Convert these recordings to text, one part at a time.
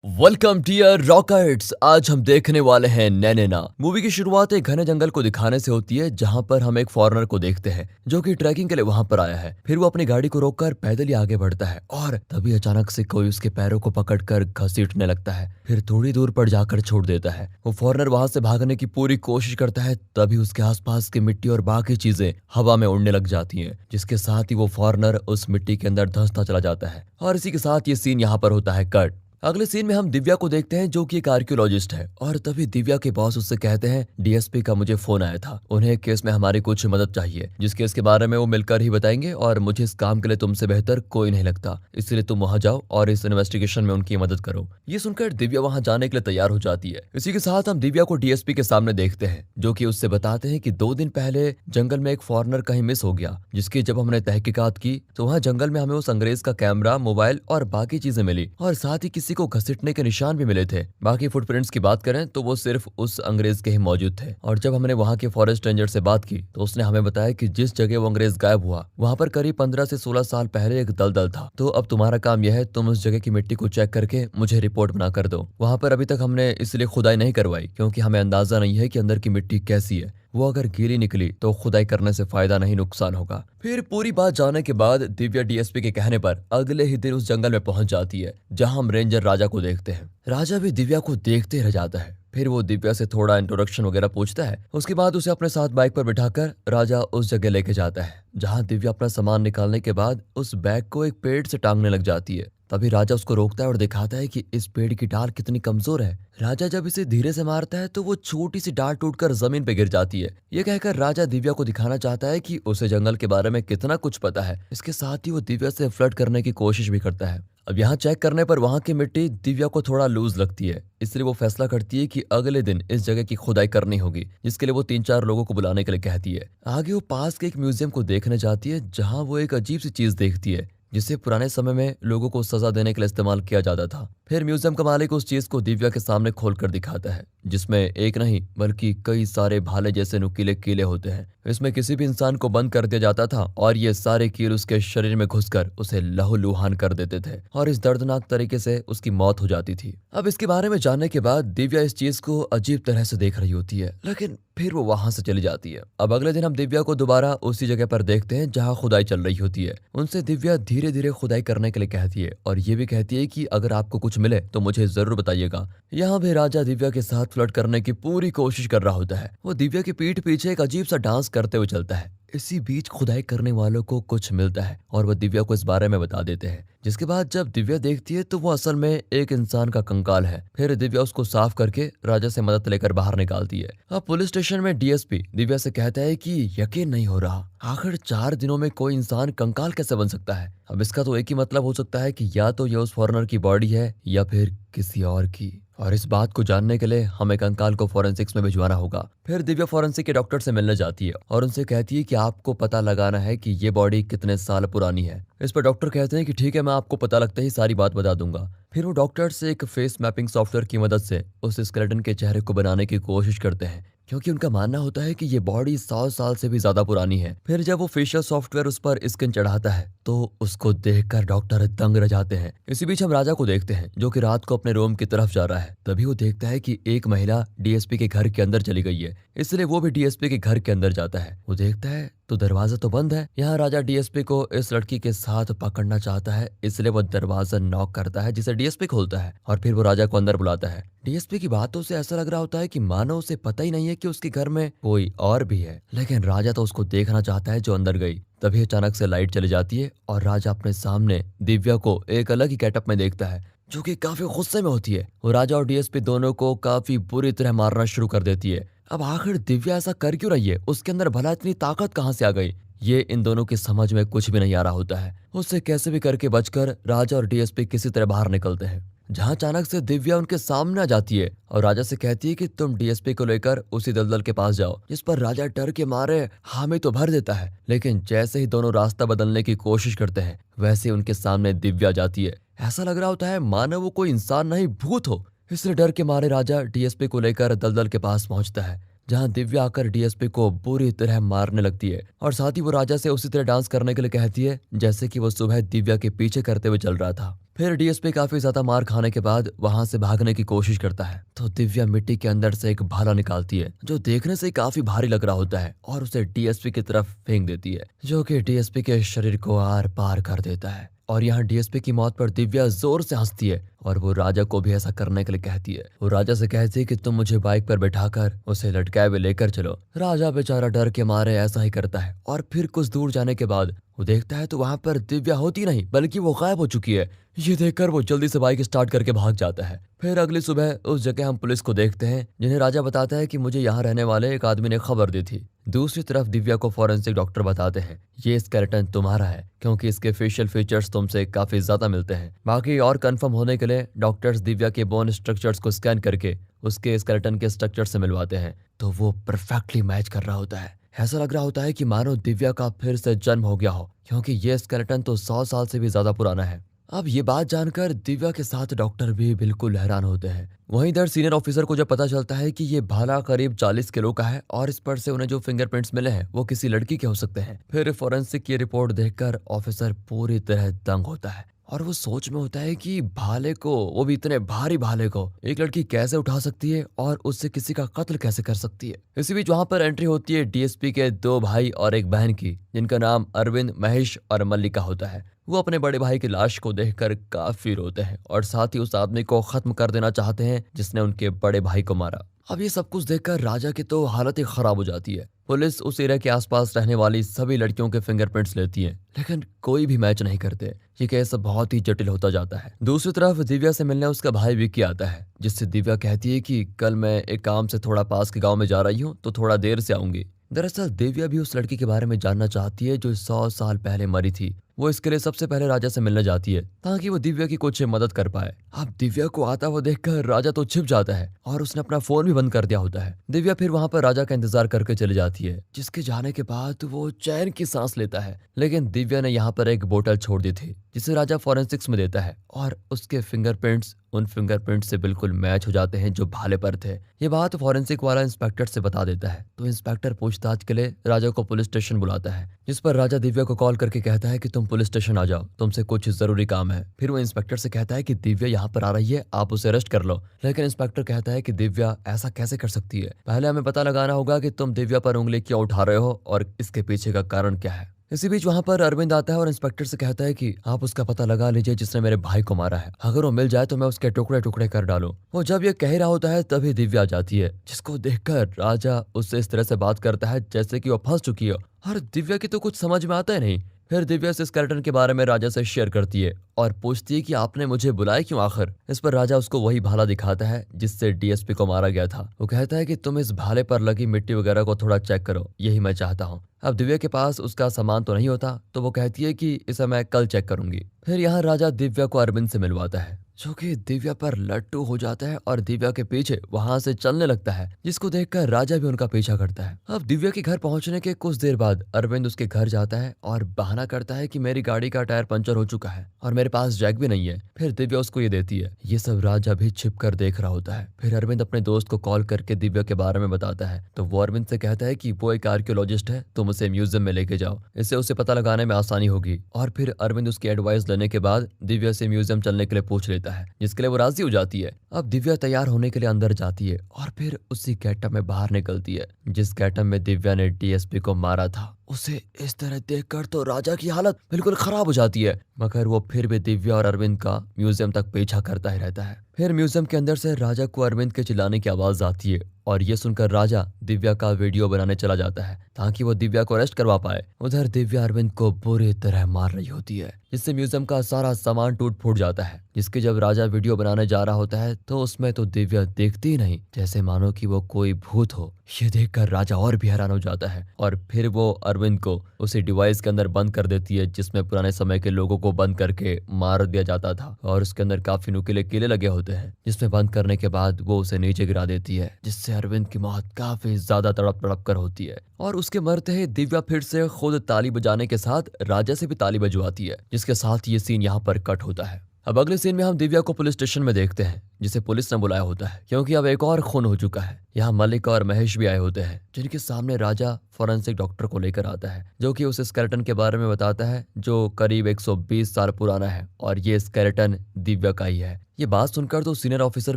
Welcome dear rockets. आज हम देखने वाले हैं नैनेना। मूवी की शुरुआत एक घने जंगल को दिखाने से होती है, जहां पर हम एक फॉरेनर को देखते हैं जो कि ट्रैकिंग के लिए वहां पर आया है। फिर वो अपनी गाड़ी को रोककर पैदल ही आगे बढ़ता है और तभी अचानक से कोई उसके पैरों को पकड़कर घसीटने लगता है, फिर थोड़ी दूर पर जाकर छोड़ देता है। वो फॉरेनर वहां से भागने की पूरी कोशिश करता है, तभी उसके आसपास की मिट्टी और बाकी चीजें हवा में उड़ने लग जाती हैं, जिसके साथ ही वो फॉरेनर उस मिट्टी के अंदर धंसता चला जाता है। और इसी के साथ ये सीन यहाँ पर होता है कट। अगले सीन में हम दिव्या को देखते हैं जो कि एक आर्कियोलॉजिस्ट है, और तभी दिव्या के बॉस उससे कहते हैं डीएसपी का मुझे फोन आया था, उन्हें एक केस में हमारी कुछ मदद चाहिए, जिस केस के बारे में वो मिलकर ही बताएंगे और मुझे इस काम के लिए तुमसे बेहतर कोई नहीं लगता, इसलिए तुम वहां जाओ और इस इन्वेस्टिगेशन में उनकी मदद करो। ये सुनकर दिव्या वहां जाने के लिए तैयार हो जाती है। इसी के साथ हम दिव्या को डीएसपी के सामने देखते हैं जो कि उससे बताते हैं कि 2 दिन पहले जंगल में एक फॉरेनर कहीं मिस हो गया, जिसकी जब हमने तहकीकात की तो वहाँ जंगल में हमें उस अंग्रेज का कैमरा, मोबाइल और बाकी चीजें मिली, और साथ ही किसी को घसीटने के निशान भी मिले थे। बाकी फुटप्रिंट्स की बात करें तो वो सिर्फ उस अंग्रेज के ही मौजूद थे। और जब हमने वहाँ के फॉरेस्ट रेंजर से बात की तो उसने हमें बताया कि जिस जगह वो अंग्रेज गायब हुआ वहाँ पर करीब 15 से 16 साल पहले एक दलदल था। तो अब तुम्हारा काम यह है, तुम उस जगह की मिट्टी को चेक करके मुझे रिपोर्ट बना कर दो। वहाँ पर अभी तक हमने इसलिए खुदाई नहीं करवाई क्योंकि हमें अंदाजा नहीं है कि अंदर की मिट्टी कैसी है, वो अगर गीली निकली तो खुदाई करने से फायदा नहीं, नुकसान होगा। फिर पूरी बात जानने के बाद दिव्या डीएसपी के कहने पर अगले ही दिन उस जंगल में पहुंच जाती है, जहां हम रेंजर राजा को देखते हैं। राजा भी दिव्या को देखते रह जाता है। फिर वो दिव्या से थोड़ा इंट्रोडक्शन वगैरह पूछता है। उसके बाद उसे अपने साथ बाइक पर बिठाकर राजा उस जगह लेके जाता है, जहां दिव्या अपना सामान निकालने के बाद उस बैग को एक पेड़ से टांगने लग जाती है। तभी राजा उसको रोकता है और दिखाता है कि इस पेड़ की डाल कितनी कमजोर है। राजा जब इसे धीरे से मारता है तो वो छोटी सी डाल टूटकर जमीन पे गिर जाती है। ये कहकर राजा दिव्या को दिखाना चाहता है कि उसे जंगल के बारे में कितना कुछ पता है। इसके साथ ही वो दिव्या से फ्लर्ट करने की कोशिश भी करता है। अब यहाँ चेक करने पर वहाँ की मिट्टी दिव्या को थोड़ा लूज लगती है, इसलिए वो फैसला करती है कि अगले दिन इस जगह की खुदाई करनी होगी, जिसके लिए वो 3-4 लोगों को बुलाने के लिए कहती है। आगे वो पास के एक म्यूजियम को देखने जाती है, जहाँ वो एक अजीब सी चीज देखती है जिसे पुराने समय में लोगों को सजा देने के लिए इस्तेमाल किया जाता था। फिर म्यूजियम का मालिक उस चीज को दिव्या के सामने खोलकर दिखाता है, जिसमें एक नहीं बल्कि कई सारे भाले जैसे नुकीले कीले होते हैं। इसमें किसी भी इंसान को बंद कर दिया जाता था और ये सारे कील उसके शरीर में घुसकर उसे लहूलुहान कर देते थे और इस दर्दनाक तरीके से उसकी मौत हो जाती थी। अब इसके बारे में जानने के बाद दिव्या इस चीज को अजीब तरह से देख रही होती है, लेकिन फिर वो वहां से चली जाती है। अब अगले दिन हम दिव्या को दोबारा उसी जगह पर देखते हैं जहां खुदाई चल रही होती है। उनसे दिव्या धीरे धीरे खुदाई करने के लिए कहती है और ये भी कहती है कि अगर आपको कुछ मिले तो मुझे जरूर बताइएगा। यहाँ भी राजा दिव्या के साथ फ्लर्ट करने की पूरी कोशिश कर रहा होता है। वो दिव्या की पीठ पीछे एक अजीब सा डांस करते हुए चलता है। इसी बीच खुदाई करने वालों को कुछ मिलता है और वह दिव्या को इस बारे में बता देते हैं, जिसके बाद जब दिव्या देखती है तो वो असल में एक इंसान का कंकाल है। फिर दिव्या उसको साफ करके राजा से मदद लेकर बाहर निकालती है। अब पुलिस स्टेशन में डीएसपी दिव्या से कहता है कि यकीन नहीं हो रहा, आखिर 4 दिनों में कोई इंसान कंकाल कैसे बन सकता है। अब इसका तो एक ही मतलब हो सकता है कि या तो ये उस फॉरेनर की बॉडी है या फिर किसी और की, और इस बात को जानने के लिए हमें कंकाल को फॉरेंसिक्स में भिजवाना होगा। फिर दिव्या फॉरेंसिक के डॉक्टर से मिलने जाती है और उनसे कहती है कि आपको पता लगाना है कि ये बॉडी कितने साल पुरानी है। इस पर डॉक्टर कहते हैं कि ठीक है, मैं आपको पता लगते ही सारी बात बता दूंगा। फिर वो डॉक्टर से एक फेस मैपिंग सॉफ्टवेयर की मदद से उस स्केलेटन के चेहरे को बनाने की कोशिश करते हैं, क्योंकि उनका मानना होता है कि ये बॉडी 100 साल से भी ज्यादा पुरानी है। फिर जब वो फेशियल सॉफ्टवेयर उस पर स्किन चढ़ाता है तो उसको देखकर डॉक्टर दंग रह जाते हैं। इसी बीच हम राजा को देखते हैं जो कि रात को अपने रूम की तरफ जा रहा है। तभी वो देखता है कि एक महिला डीएसपी के घर के अंदर चली गई है, इसलिए वो भी डीएसपी के घर के अंदर जाता है। वो देखता है तो दरवाजा तो बंद है। यहाँ राजा डीएसपी को इस लड़की के साथ पकड़ना चाहता है, इसलिए वो दरवाजा नॉक करता है, जिसे डीएसपी खोलता है और फिर वो राजा को अंदर बुलाता है। डीएसपी की बातों से ऐसा लग रहा होता है कि मानो उसे पता ही नहीं है कि उसके घर में कोई और भी है, लेकिन राजा तो उसको देखना चाहता है जो अंदर गई। तभी अचानक से लाइट चली जाती है और राजा अपने सामने दिव्या को एक अलग ही गेटअप में देखता है, जो कि काफी गुस्से में होती है। वो राजा और डीएसपी दोनों को काफी बुरी तरह मारना शुरू कर देती है। अब आखिर दिव्या ऐसा कर क्यों रही है, उसके अंदर भला इतनी ताकत कहाँ से आ गई, ये इन दोनों की समझ में कुछ भी नहीं आ रहा होता है। उससे कैसे भी करके बचकर राजा और डीएसपी किसी तरह बाहर निकलते हैं, जहां अचानक से दिव्या उनके सामने आ जाती है और राजा से कहती है कि तुम डीएसपी को लेकर उसी दलदल के पास जाओ। जिस पर राजा डर के मारे हामी तो भर देता है, लेकिन जैसे ही दोनों रास्ता बदलने की कोशिश करते हैं वैसे उनके सामने दिव्या जाती है। ऐसा लग रहा होता है मानो वो कोई इंसान नहीं भूत हो। इसलिए डर के मारे राजा डीएसपी को लेकर दलदल के पास पहुंचता है, जहां दिव्या आकर डीएसपी को बुरी तरह मारने लगती है और साथ ही वो राजा से उसी तरह डांस करने के लिए कहती है जैसे कि वो सुबह दिव्या के पीछे करते हुए चल रहा था। फिर डीएसपी काफी ज्यादा मार खाने के बाद वहां से भागने की कोशिश करता है तो दिव्या मिट्टी के अंदर से एक भाला निकालती है जो देखने से काफी भारी लग रहा होता है और उसे डीएसपी की तरफ फेंक देती है जो कि डीएसपी के शरीर को आर पार कर देता है। और यहाँ डीएसपी की मौत पर दिव्या जोर से हंसती है और वो राजा को भी ऐसा करने के लिए कहती है। वो राजा से कहती है कि तुम मुझे बाइक पर बैठाकर उसे लटकाए हुए लेकर चलो। राजा बेचारा डर के मारे ऐसा ही करता है और फिर कुछ दूर जाने के बाद वो देखता है तो वहां पर दिव्या होती नहीं बल्कि वो गायब हो चुकी है। ये देखकर वो जल्दी से बाइक स्टार्ट करके भाग जाता है। फिर अगली सुबह उस जगह हम पुलिस को देखते हैं जिन्हें राजा बताता है कि मुझे यहाँ रहने वाले एक आदमी ने खबर दी थी। दूसरी तरफ दिव्या को फॉरेंसिक डॉक्टर बताते हैं ये स्केलेटन तुम्हारा है क्योंकि इसके फेशियल फीचर्स तुमसे काफी ज्यादा मिलते हैं। बाकी और कंफर्म होने के लिए डॉक्टर्स दिव्या के बोन स्ट्रक्चर्स को स्कैन करके उसके स्केलेटन के स्ट्रक्चर से मिलवाते हैं तो वो परफेक्टली मैच कर रहा होता है। ऐसा लग रहा होता है कि मानो दिव्या का फिर से जन्म हो गया हो क्योंकि ये स्केलेटन तो 100 साल से भी ज्यादा पुराना है। अब ये बात जानकर दिव्या के साथ डॉक्टर भी बिल्कुल हैरान होते हैं। वहीं इधर सीनियर ऑफिसर को जब पता चलता है कि ये भाला करीब 40 किलो का है और इस पर से उन्हें जो फिंगरप्रिंट्स मिले हैं वो किसी लड़की के हो सकते हैं। फिर फॉरेंसिक की रिपोर्ट देखकर ऑफिसर पूरी तरह दंग होता है और वो सोच में होता है कि भाले को, वो भी इतने भारी भाले को, एक लड़की कैसे उठा सकती है और उससे किसी का कत्ल कैसे कर सकती है। इसी बीच वहां पर एंट्री होती है डीएसपी के 2 भाई और एक बहन की जिनका नाम अरविंद, महेश और मल्लिका होता है। वो अपने बड़े भाई की लाश को देखकर काफी रोते हैं और साथ ही उस आदमी को खत्म कर देना चाहते हैं जिसने उनके बड़े भाई को मारा। अब ये सब कुछ देखकर राजा की तो हालत ही खराब हो जाती है। पुलिस उस एरिया के आसपास रहने वाली सभी लड़कियों के फिंगरप्रिंट्स लेती है लेकिन कोई भी मैच नहीं करते। ये केस बहुत ही जटिल होता जाता है। दूसरी तरफ दिव्या से मिलने उसका भाई विक्की आता है जिससे दिव्या कहती है कि कल मैं एक काम से थोड़ा पास के गांव में जा रही हूँ तो थोड़ा देर से आऊंगी। दरअसल दिव्या भी उस लड़की के बारे में जानना चाहती है जो 100 साल पहले मरी थी। वो इसके लिए सबसे पहले राजा से मिलने जाती है ताकि वो दिव्या की कुछ मदद कर पाए। अब दिव्या को आता हुआ देखकर राजा तो छिप जाता है और उसने अपना फोन भी बंद कर दिया होता है। दिव्या फिर वहां पर राजा का इंतजार करके चली जाती है जिसके जाने के बाद वो चैन की सांस लेता है। लेकिन दिव्या ने यहाँ पर एक बोतल छोड़ दी थी जिसे राजा फॉरेंसिक्स में देता है और उसके फिंगरप्रिंट्स उन फिंगरप्रिंट से बिल्कुल मैच हो जाते हैं जो भाले पर थे। ये बात फॉरेंसिक वाला इंस्पेक्टर से बता देता है तो इंस्पेक्टर पूछताछ के लिए राजा को पुलिस स्टेशन बुलाता है जिस पर राजा दिव्या को कॉल करके कहता है कि तुम पुलिस स्टेशन आ जाओ, तुमसे कुछ जरूरी काम है। फिर वो इंस्पेक्टर से कहता है कि दिव्या यहाँ पर आ रही है, आप उसे अरेस्ट कर लो। लेकिन इंस्पेक्टर कहता है कि दिव्या ऐसा कैसे कर सकती है, पहले हमें पता लगाना होगा कि तुम दिव्या पर उंगली क्यों उठा रहे हो और इसके पीछे का कारण क्या है। इसी बीच वहां पर अरविंद आता है और इंस्पेक्टर से कहता है कि आप उसका पता लगा लीजिए जिसने मेरे भाई को मारा है, अगर वो मिल जाए तो मैं उसके टुकड़े टुकड़े कर डालूं। वो जब ये कह रहा होता है तभी दिव्या आ जाती है जिसको देखकर राजा उससे इस तरह से बात करता है जैसे कि वो फंस चुकी हो और दिव्या की तो कुछ समझ में आता है नहीं। फिर दिव्या इस स्केलेटन के बारे में राजा से शेयर करती है और पूछती है कि आपने मुझे बुलाया क्यों आखिर। इस पर राजा उसको वही भाला दिखाता है जिससे डीएसपी को मारा गया था। वो कहता है कि तुम इस भाले पर लगी मिट्टी वगैरह को थोड़ा चेक करो, यही मैं चाहता हूँ। अब दिव्या के पास उसका सामान तो नहीं होता तो वो कहती है कि इसे मैं कल चेक करूंगी। फिर यहाँ राजा दिव्या को अरविंद से मिलवाता है जो कि दिव्या पर लट्टू हो जाता है और दिव्या के पीछे वहां से चलने लगता है जिसको देखकर राजा भी उनका पीछा करता है। अब दिव्या के घर पहुंचने के कुछ देर बाद अरविंद उसके घर जाता है और बहाना करता है कि मेरी गाड़ी का टायर पंचर हो चुका है और मेरे पास जैक भी नहीं है। फिर दिव्या उसको ये देती है। ये सब राजा भी छिप कर देख रहा होता है। फिर अरविंद अपने दोस्त को कॉल करके दिव्या के बारे में बताता है तो वो अरविंद से कहता है कि वो एक आर्कियोलॉजिस्ट है, तुम उसे म्यूजियम में लेके जाओ, इससे उसे पता लगाने में आसानी होगी। और फिर अरविंद उसकी एडवाइस लेने के बाद दिव्या से म्यूजियम चलने के लिए पूछ लेता है जिसके लिए वो राजी हो जाती है। अब दिव्या तैयार होने के लिए अंदर जाती है और फिर उसी गेटअप में बाहर निकलती है जिस गेटअप में दिव्या ने डीएसपी को मारा था। उसे इस तरह देखकर तो राजा की हालत बिल्कुल खराब हो जाती है मगर वो फिर भी दिव्या और अरविंद का म्यूजियम तक पीछा करता ही रहता है। फिर म्यूजियम के अंदर से राजा को अरविंद के चिल्लाने की आवाज आती है और ये सुनकर राजा दिव्या का वीडियो बनाने चला जाता है ताकि वो दिव्या को अरेस्ट करवा पाए। उधर दिव्या अरविंद को बुरी तरह मार रही होती है जिससे म्यूजियम का सारा सामान टूट फूट जाता है। जिसके जब राजा वीडियो बनाने जा रहा होता है तो उसमें तो दिव्या दिखती ही नहीं, जैसे मानो कि वो कोई भूत हो। ये देखकर राजा और भी हैरान हो जाता है और फिर वो अरविंद को उसी डिवाइस के अंदर बंद कर देती है जिसमें पुराने समय के लोगों को बंद करके मार दिया जाता था और उसके अंदर काफी नुकीले कीले लगे होते हैं जिसमें बंद करने के बाद वो उसे नीचे गिरा देती है जिससे अरविंद की मौत काफी ज्यादा तड़प तड़प कर होती है। और उसके मरते ही दिव्या फिर से खुद ताली बजाने के साथ राजा से भी ताली बजवाती है जिसके साथ ये सीन यहाँ पर कट होता है। अब अगले सीन में हम दिव्या को पुलिस स्टेशन में देखते हैं, जिसे पुलिस ने बुलाया होता है क्योंकि अब एक और खून हो चुका है। यहाँ मलिका और महेश भी आए होते हैं, जिनके सामने राजा फॉरेंसिक डॉक्टर को लेकर आता है, जो कि उस स्केलेटन के बारे में बताता है जो करीब 120 साल पुराना है और ये स्केलेटन दिव्या का ही है। ये बात सुनकर तो सीनियर ऑफिसर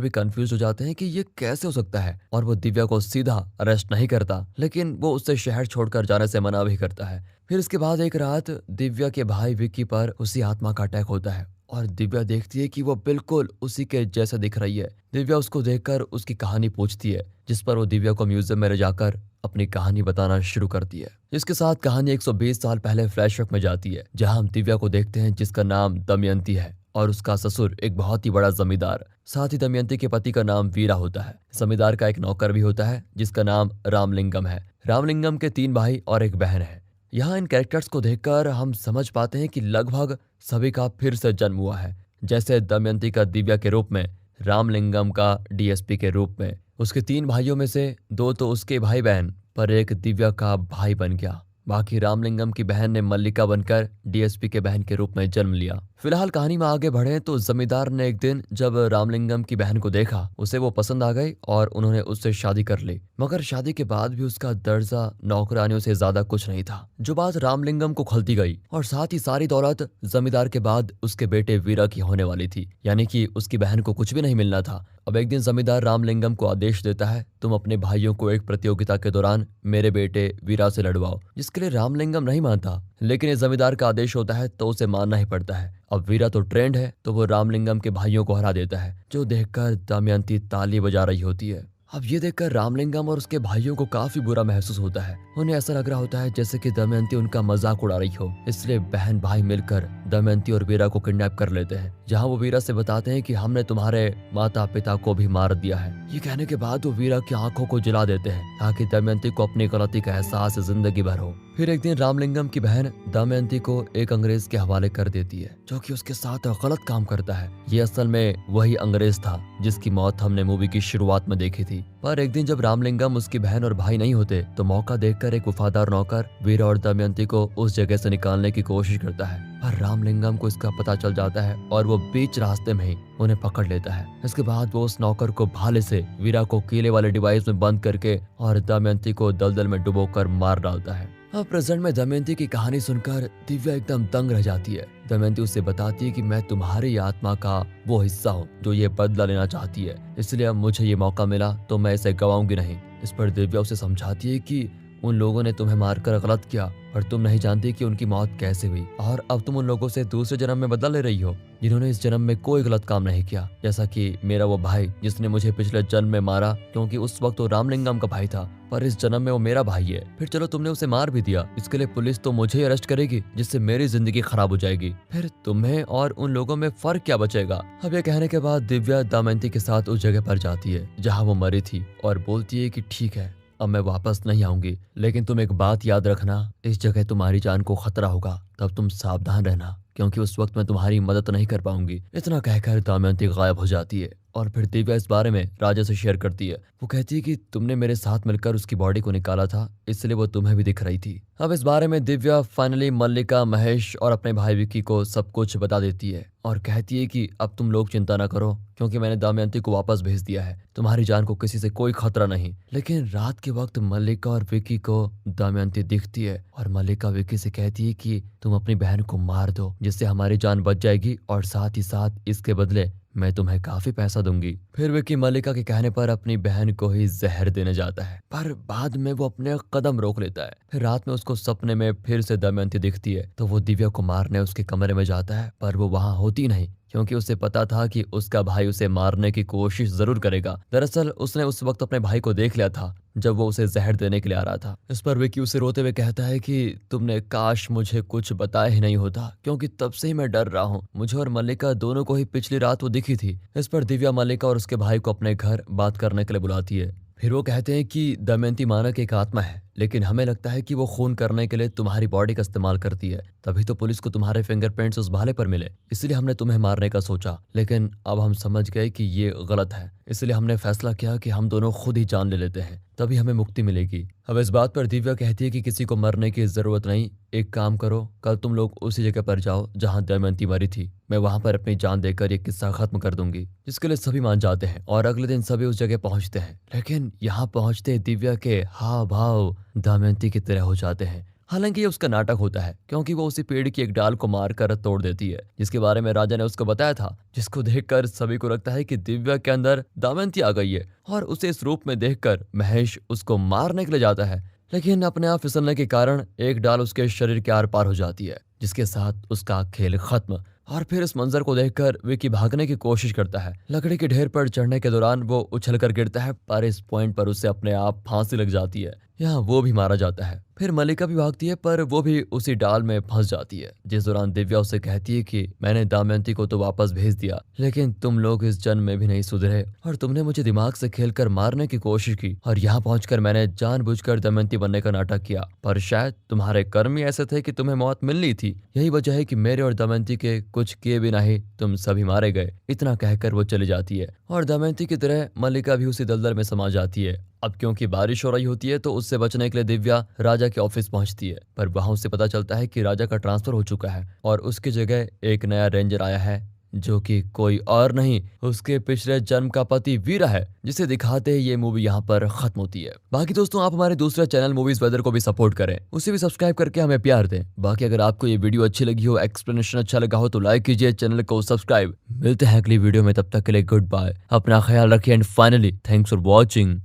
भी कंफ्यूज हो जाते हैं कि ये कैसे हो सकता है, और वो दिव्या को सीधा अरेस्ट नहीं करता, लेकिन वो उससे शहर छोड़कर जाने से मना भी करता है। फिर इसके बाद एक रात दिव्या के भाई विक्की पर उसी आत्मा का अटैक होता है और दिव्या देखती है कि वो बिल्कुल उसी के जैसा दिख रही है। दिव्या उसको देखकर उसकी कहानी पूछती है, जिस पर वो दिव्या को म्यूजियम में ले जाकर अपनी कहानी बताना शुरू करती है। इसके साथ कहानी 120 साल पहले फ्लैशबैक में जाती है, जहां हम दिव्या को देखते हैं जिसका नाम दमयंती है और उसका ससुर एक बहुत ही बड़ा जमींदार। साथ ही दमयंती के पति का नाम वीरा होता है। जमींदार का एक नौकर भी होता है जिसका नाम रामलिंगम है। रामलिंगम के 3 भाई और एक बहन है। यहाँ इन कैरेक्टर्स को देखकर हम समझ पाते हैं कि लगभग सभी का फिर से जन्म हुआ है, जैसे दमयंती का दिव्या के रूप में, रामलिंगम का डीएसपी के रूप में। उसके 3 भाइयों में से 2 तो उसके भाई बहन, पर एक दिव्या का भाई बन गया। बाकी रामलिंगम की बहन ने मल्लिका बनकर डीएसपी के बहन के रूप में जन्म लिया। फिलहाल कहानी में आगे बढ़े तो जमींदार ने एक दिन जब रामलिंगम की बहन को देखा, उसे वो पसंद आ गई और उन्होंने उससे शादी कर ली। मगर शादी के बाद भी उसका दर्जा नौकरानियों से ज्यादा कुछ नहीं था, जो बात रामलिंगम को खलती गई। और साथ ही सारी दौलत जमींदार के बाद उसके बेटे वीरा की होने वाली थी, यानी कि उसकी बहन को कुछ भी नहीं मिलना था। अब एक दिन जमींदार रामलिंगम को आदेश देता है, तुम अपने भाइयों को एक प्रतियोगिता के दौरान मेरे बेटे वीरा से लड़वाओ, जिसके लिए रामलिंगम नहीं मानता, लेकिन ये जमींदार का आदेश होता है तो उसे मानना ही पड़ता है। अब वीरा तो ट्रेंड है, तो वो रामलिंगम के भाइयों को हरा देता है, जो देखकर दमयंती ताली बजा रही होती है। अब ये देखकर रामलिंगम और उसके भाइयों को काफी बुरा महसूस होता है। उन्हें ऐसा लग रहा होता है जैसे कि दमयंती उनका मजाक उड़ा रही हो। इसलिए बहन भाई मिलकर दमयंती और वीरा को किडनैप कर लेते हैं, जहां वो वीरा से बताते हैं कि हमने तुम्हारे माता पिता को भी मार दिया है। ये कहने के बाद वो वीरा की आंखों को जला देते हैं ताकि दमयंती को अपनी गलती का एहसास जिंदगी भर हो। फिर एक दिन रामलिंगम की बहन दमयंती को एक अंग्रेज के हवाले कर देती है, जो कि उसके साथ गलत काम करता है। ये असल में वही अंग्रेज था जिसकी मौत हमने मूवी की शुरुआत में देखी थी। पर एक दिन जब रामलिंगम, उसकी बहन और भाई नहीं होते, तो मौका देखकर एक वफादार नौकर वीरा और दमयंती को उस जगह से निकालने की कोशिश करता है। पर रामलिंगम को इसका पता चल जाता है और वो बीच रास्ते में ही उन्हें पकड़ लेता है। इसके बाद वो उस नौकर को भाले से वीरा को कीले वाले डिवाइस में बंद करके और दमयंती को दलदल में डुबोकर मार डालता है। अब प्रेजेंट में दमयंती की कहानी सुनकर दिव्या एकदम दंग रह जाती है। दमयंती उससे बताती है कि मैं तुम्हारी आत्मा का वो हिस्सा हूँ जो ये बदला लेना चाहती है, इसलिए अब मुझे ये मौका मिला तो मैं इसे गवाऊंगी नहीं। इस पर दिव्या उसे समझाती है कि उन लोगों ने तुम्हें मारकर गलत किया, पर तुम नहीं जानती कि उनकी मौत कैसे हुई, और अब तुम उन लोगों से दूसरे जन्म में बदला ले रही हो जिन्होंने इस जन्म में कोई गलत काम नहीं किया, जैसा कि मेरा वो भाई जिसने मुझे पिछले जन्म में मारा, क्योंकि उस वक्त वो रामलिंगम का भाई था, पर इस जन्म में वो मेरा भाई है। फिर चलो तुमने उसे मार भी दिया, इसके लिए पुलिस तो मुझे अरेस्ट करेगी, जिससे मेरी जिंदगी खराब हो जाएगी। फिर तुम्हें और उन लोगों में फर्क क्या बचेगा। अब ये कहने के बाद दिव्या दमयंती के साथ उस जगह पर जाती है जहाँ वो मरी थी और बोलती है कि ठीक है, अब मैं वापस नहीं आऊंगी, लेकिन तुम एक बात याद रखना, इस जगह तुम्हारी जान को खतरा होगा, तब तुम सावधान रहना, क्योंकि उस वक्त मैं तुम्हारी मदद नहीं कर पाऊंगी। इतना कहकर दमयंती गायब हो जाती है और फिर दिव्या इस बारे में राजा से शेयर करती है। वो कहती है कि तुमने मेरे साथ मिलकर उसकी बॉडी को निकाला था, इसलिए वो तुम्हें भी दिख रही थी। अब इस बारे में दिव्या फाइनली मल्लिका, महेश और अपने भाई विक्की को सब कुछ बता देती है और कहती है कि अब तुम लोग चिंता न करो, क्योंकि मैंने दमयंती को वापस भेज दिया है, तुम्हारी जान को किसी से कोई खतरा नहीं। लेकिन रात के वक्त मल्लिका और विक्की को दमयंती दिखती है और मल्लिका विक्की से कहती है कि तुम अपनी बहन को मार दो, जिससे हमारी जान बच जाएगी, और साथ ही साथ इसके बदले मैं तुम्हें काफी पैसा दूंगी। फिर विक्की मल्लिका के कहने पर अपनी बहन को ही जहर देने जाता है, पर बाद में वो अपने कदम रोक लेता है। फिर रात में उसको सपने में फिर से दमयंती दिखती है, तो वो दिव्या को मारने उसके कमरे में जाता है, पर वो वहां होती नहीं, क्योंकि उसे पता था कि उसका भाई उसे मारने की कोशिश जरूर करेगा। दरअसल उसने उस वक्त अपने भाई को देख लिया था जब वो उसे जहर देने के लिए आ रहा था। इस पर विक्की उसे रोते हुए कहता है कि तुमने काश मुझे कुछ बताया ही नहीं होता, क्योंकि तब से ही मैं डर रहा हूँ। मुझे और मल्लिका दोनों को ही पिछली रात वो दिखी थी। इस पर दिव्या मल्लिका और उसके भाई को अपने घर बात करने के लिए बुलाती है। फिर वो कहते हैं कि दमयंती मानव की एक आत्मा है लेकिन हमें लगता है कि वो खून करने के लिए तुम्हारी बॉडी का इस्तेमाल करती है, तभी तो पुलिस को तुम्हारे फिंगरप्रिंट्स उस भाले पर मिले, इसलिए हमने तुम्हें मारने का सोचा। लेकिन अब हम समझ गए कि ये गलत है, इसलिए हमने फैसला किया कि हम दोनों खुद ही जान ले लेते हैं, तभी हमें मुक्ति मिलेगी। अब इस बात पर दिव्या कहती है कि किसी को मरने की जरूरत नहीं, एक काम करो, कल तुम लोग उसी जगह पर जाओ जहां दमयंती मरी थी, मैं वहां पर अपनी जान देकर ये किस्सा खत्म कर दूंगी। जिसके लिए सभी मान जाते हैं और अगले दिन सभी उस जगह पहुंचते हैं। लेकिन यहाँ पहुंचते दिव्या के हाव भाव दमयंती की तरह हो जाते हैं। हालांकि ये उसका नाटक होता है, क्योंकि वो उसी पेड़ की एक डाल को मारकर तोड़ देती है, जिसके बारे में राजा ने उसको बताया था, जिसको देखकर सभी को लगता है कि दिव्या के अंदर दमयंती आ गई है और उसे इस रूप में देखकर महेश उसको मारने के लिए जाता है। लेकिन अपने आप फिसलने के कारण एक डाल उसके शरीर के आर पार हो जाती है, जिसके साथ उसका खेल खत्म। और फिर इस मंजर को देखकर विकी भागने की कोशिश करता है। लकड़ी के ढेर पर चढ़ने के दौरान वो उछलकर गिरता है, पर इस पॉइंट पर उसे अपने आप फांसी लग जाती है। यहाँ वो भी मारा जाता है। फिर मल्लिका भी भागती है, पर वो भी उसी डाल में फंस जाती है, जिस दौरान दिव्या उसे कहती है कि मैंने दमयंती को तो वापस भेज दिया, लेकिन तुम लोग इस जन्म में भी नहीं सुधरे और तुमने मुझे दिमाग से खेलकर मारने की कोशिश की और यहाँ पहुंचकर मैंने जानबूझकर दमयंती बनने का नाटक किया, पर शायद तुम्हारे कर्म ही ऐसे थे कि तुम्हें मौत मिलनी थी। यही वजह है कि मेरे और दमयंती के कुछ किए बिना ही तुम सभी मारे गए। इतना कहकर वो चली जाती है और दमयंती की तरह मल्लिका भी उसी दलदल में समा जाती है। अब क्योंकि बारिश हो रही होती है तो उससे बचने के लिए दिव्या राजा के ऑफिस पहुंचती है, पर वहां उसे पता चलता है कि राजा का ट्रांसफर हो चुका है और उसकी जगह एक नया रेंजर आया है, जो कि कोई और नहीं उसके पिछले जन्म का पति वीरा है, जिसे दिखाते ही ये मूवी यहाँ पर खत्म होती है। बाकी दोस्तों, आप हमारे दूसरे चैनल मूवीज वेदर को भी सपोर्ट करें, उसे भी सब्सक्राइब करके हमें प्यार दें। बाकी अगर आपको ये वीडियो अच्छी लगी हो, एक्सप्लेनेशन अच्छा लगा हो तो लाइक कीजिए, चैनल को सब्सक्राइब। मिलते हैं अगली वीडियो में, तब तक के लिए गुड बाय, अपना ख्याल रखिए and finally thanks for watching.